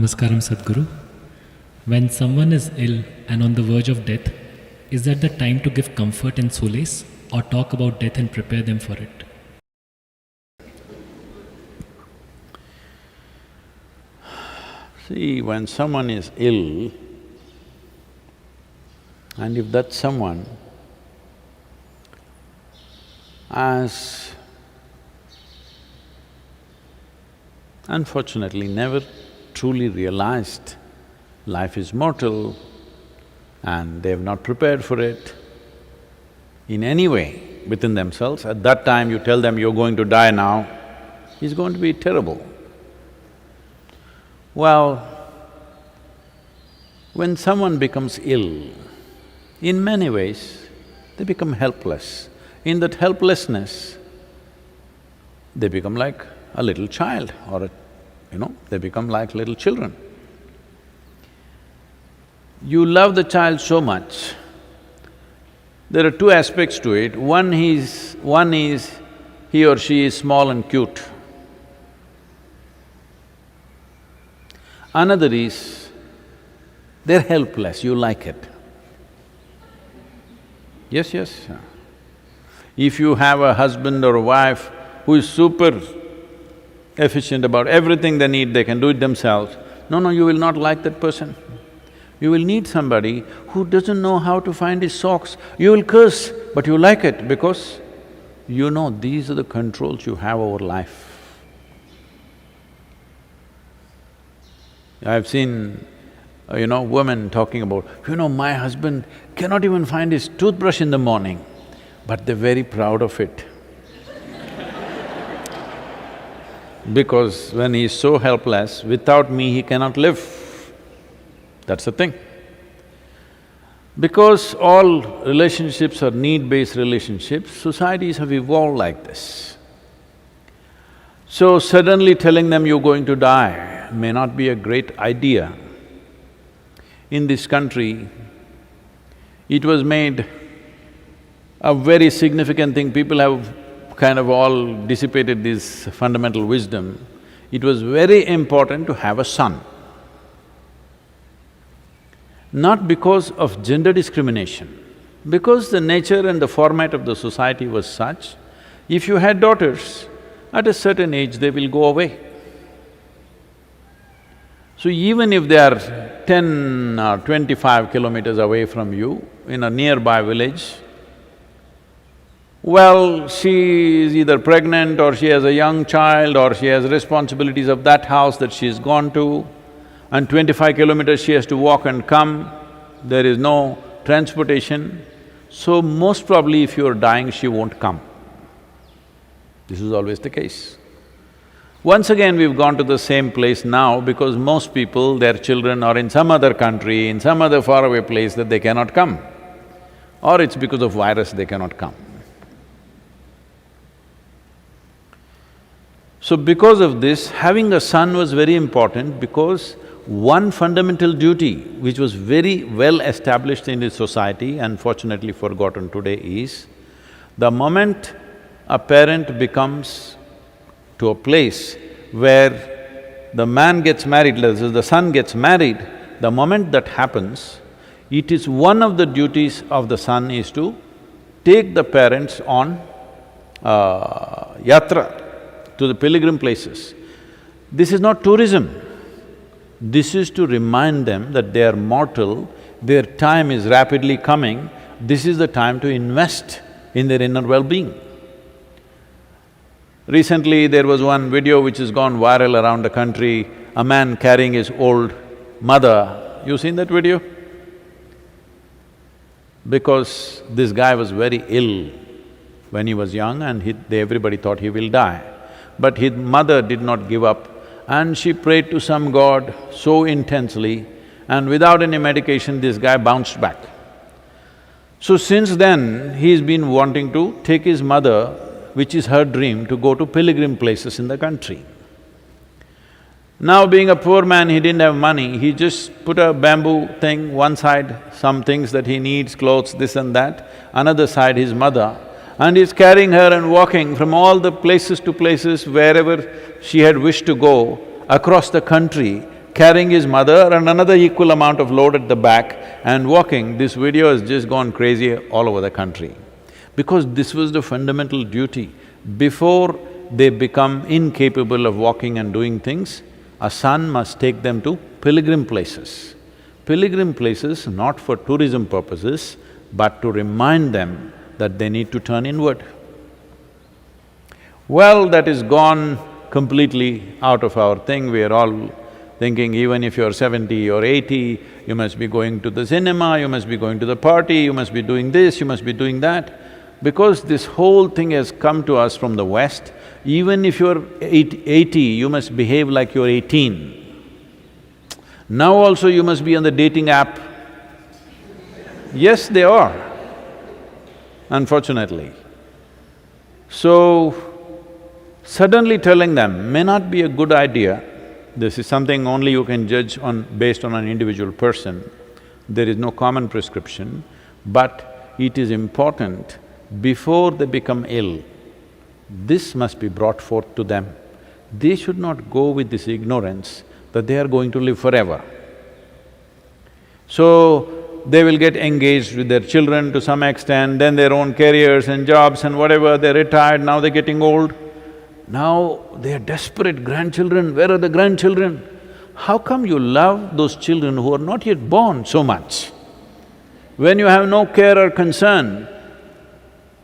Namaskaram Sadhguru. When someone is ill and on the verge of death, is that the time to give comfort and solace or talk about death and prepare them for it? See, when someone is ill, and if that someone has unfortunately never truly realized life is mortal and they have not prepared for it in any way within themselves, at that time you tell them you're going to die now, it's going to be terrible. Well, when someone becomes ill, in many ways, they become helpless. In that helplessness, they become like a little child or they become like little children. You love the child so much, there are two aspects to it. One is he or she is small and cute. Another is, they're helpless, you like it. Yes, yes. If you have a husband or a wife who is super efficient about everything they need, they can do it themselves, no, you will not like that person. You will need somebody who doesn't know how to find his socks. You will curse, but you like it because you know these are the controls you have over life. I've seen, women talking about, my husband cannot even find his toothbrush in the morning, but they're very proud of it. Because when he's so helpless, without me he cannot live. That's the thing. Because all relationships are need-based relationships, societies have evolved like this. So suddenly telling them you're going to die may not be a great idea. In this country, it was made a very significant thing, people have kind of all dissipated this fundamental wisdom. It was very important to have a son. Not because of gender discrimination, because the nature and the format of the society was such, if you had daughters, at a certain age they will go away. So even if they are 10 or 25 kilometers away from you, in a nearby village, well, she is either pregnant or she has a young child or she has responsibilities of that house that she's gone to, and 25 kilometers she has to walk and come, there is no transportation, so most probably if you're dying, she won't come. This is always the case. Once again, we've gone to the same place now because most people, their children are in some other country, in some other faraway place that they cannot come, or it's because of virus they cannot come. So because of this, having a son was very important because one fundamental duty which was very well established in this society, unfortunately forgotten today, is the moment a parent becomes to a place where the man gets married, the son gets married, the moment that happens, it is one of the duties of the son is to take the parents on yatra, to the pilgrim places. This is not tourism. This is to remind them that they are mortal, their time is rapidly coming, this is the time to invest in their inner well-being. Recently, there was one video which has gone viral around the country, a man carrying his old mother. You seen that video? Because this guy was very ill when he was young and everybody thought he will die. But his mother did not give up and she prayed to some god so intensely, and without any medication, this guy bounced back. So since then, he's been wanting to take his mother, which is her dream, to go to pilgrim places in the country. Now being a poor man, he didn't have money, he just put a bamboo thing, one side some things that he needs, clothes, this and that, another side his mother, and he's carrying her and walking from all the places to places wherever she had wished to go across the country, carrying his mother and another equal amount of load at the back and walking. This video has just gone crazy all over the country. Because this was the fundamental duty. Before they become incapable of walking and doing things, a son must take them to pilgrim places. Pilgrim places not for tourism purposes, but to remind them that they need to turn inward. Well, that is gone completely out of our thing. We are all thinking even if you're 70 or 80, you must be going to the cinema, you must be going to the party, you must be doing this, you must be doing that. Because this whole thing has come to us from the West, even if you're 80, you must behave like you're 18. Now also you must be on the dating app. Yes, they are, unfortunately. So, suddenly telling them may not be a good idea. This is something only you can judge based on an individual person. There is no common prescription, but it is important before they become ill, this must be brought forth to them. They should not go with this ignorance that they are going to live forever. So, they will get engaged with their children to some extent, then their own careers and jobs and whatever, they're retired, now they're getting old. Now they are desperate, grandchildren, where are the grandchildren? How come you love those children who are not yet born so much? When you have no care or concern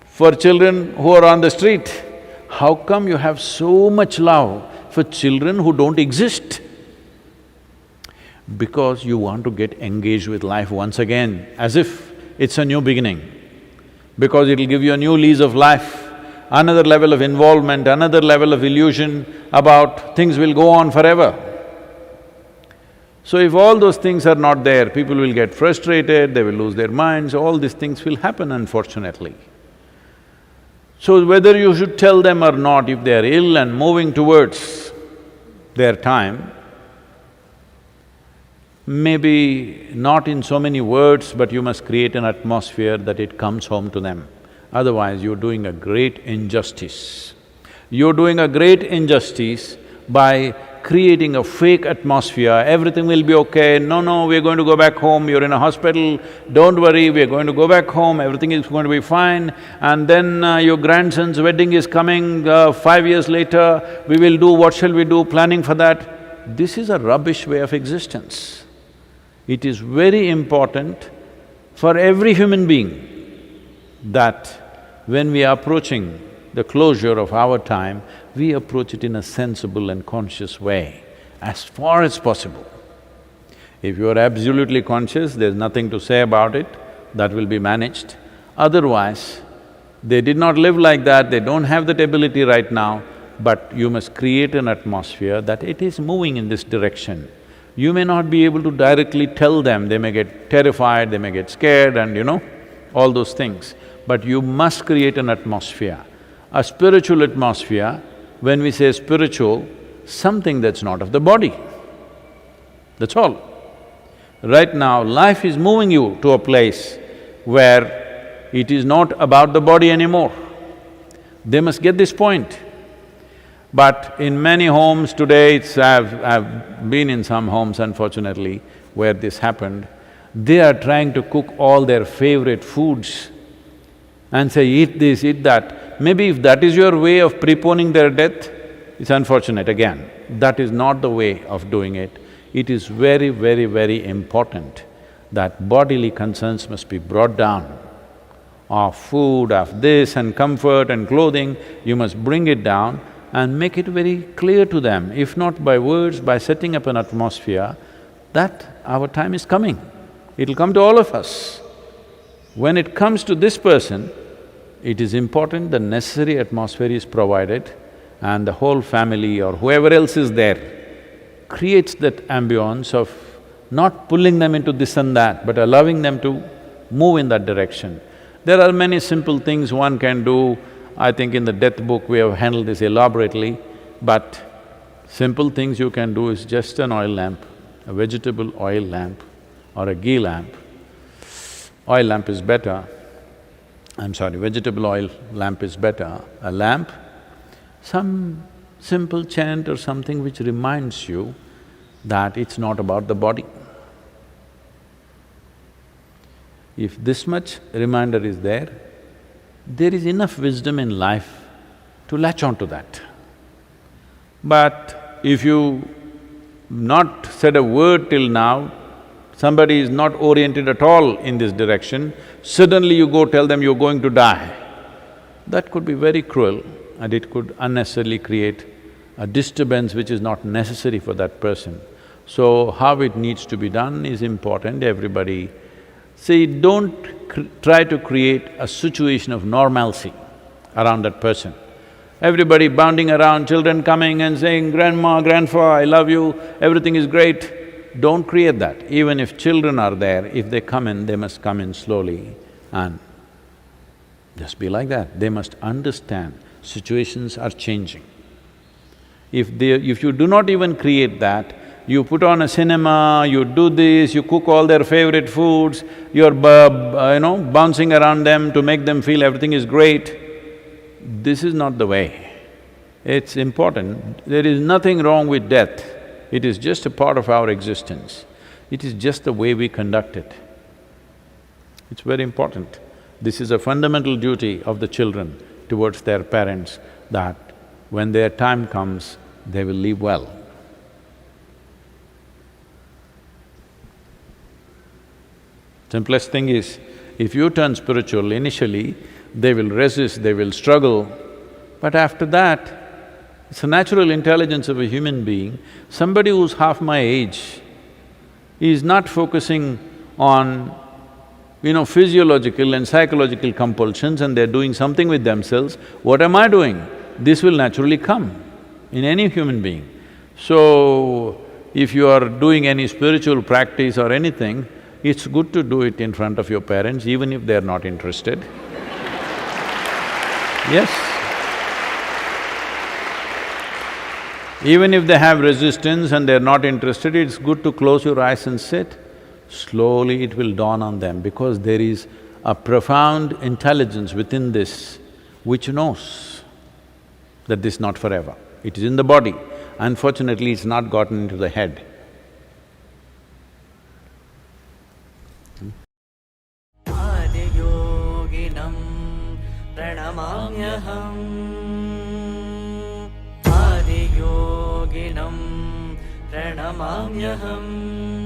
for children who are on the street, how come you have so much love for children who don't exist? Because you want to get engaged with life once again, as if it's a new beginning. Because it'll give you a new lease of life, another level of involvement, another level of illusion about things will go on forever. So if all those things are not there, people will get frustrated, they will lose their minds, all these things will happen unfortunately. So whether you should tell them or not, if they are ill and moving towards their time, maybe not in so many words, but you must create an atmosphere that it comes home to them. Otherwise, you're doing a great injustice. You're doing a great injustice by creating a fake atmosphere, everything will be okay, no, we're going to go back home, you're in a hospital, don't worry, we're going to go back home, everything is going to be fine, and then your grandson's wedding is coming 5 years later, we will do, what shall we do, planning for that. This is a rubbish way of existence. It is very important for every human being that when we are approaching the closure of our time, we approach it in a sensible and conscious way, as far as possible. If you are absolutely conscious, there's nothing to say about it, that will be managed. Otherwise, they did not live like that, they don't have that ability right now, but you must create an atmosphere that it is moving in this direction. You may not be able to directly tell them, they may get terrified, they may get scared and all those things. But you must create an atmosphere, a spiritual atmosphere. When we say spiritual, something that's not of the body, that's all. Right now, life is moving you to a place where it is not about the body anymore. They must get this point. But in many homes today, I've been in some homes unfortunately where this happened, they are trying to cook all their favorite foods and say, eat this, eat that. Maybe if that is your way of preponing their death, it's unfortunate again. That is not the way of doing it. It is very, very, very important that bodily concerns must be brought down. Of food, of this and comfort and clothing, you must bring it down and make it very clear to them, if not by words, by setting up an atmosphere, that our time is coming. It'll come to all of us. When it comes to this person, it is important the necessary atmosphere is provided and the whole family or whoever else is there creates that ambience of not pulling them into this and that, but allowing them to move in that direction. There are many simple things one can do. I think in the death book we have handled this elaborately, but simple things you can do is just an oil lamp, a vegetable oil lamp or a ghee lamp. Oil lamp is better, vegetable oil lamp is better. A lamp, some simple chant or something which reminds you that it's not about the body. If this much reminder is there is enough wisdom in life to latch on to that. But if you not said a word till now, somebody is not oriented at all in this direction, suddenly you go tell them you're going to die, that could be very cruel and it could unnecessarily create a disturbance which is not necessary for that person. So, how it needs to be done is important, everybody… See, don't try to create a situation of normalcy around that person. Everybody bounding around, children coming and saying, "Grandma, grandpa, I love you, everything is great." Don't create that. Even if children are there, if they come in, they must come in slowly and just be like that. They must understand situations are changing. If you do not even create that, you put on a cinema, you do this, you cook all their favorite foods, you're bouncing around them to make them feel everything is great, this is not the way. It's important. There is nothing wrong with death. It is just a part of our existence. It is just the way we conduct it. It's very important. This is a fundamental duty of the children towards their parents, that when their time comes, they will live well. Simplest thing is, if you turn spiritual, initially they will resist, they will struggle, but after that, it's a natural intelligence of a human being. Somebody who's half my age is not focusing on, physiological and psychological compulsions and they're doing something with themselves. What am I doing? This will naturally come in any human being. So, if you are doing any spiritual practice or anything, it's good to do it in front of your parents, even if they're not interested. Yes. Even if they have resistance and they're not interested, it's good to close your eyes and sit. Slowly it will dawn on them, because there is a profound intelligence within this which knows that this is not forever. It is in the body. Unfortunately, it's not gotten into the head. आदियोगिनं प्रणमाम्यहम्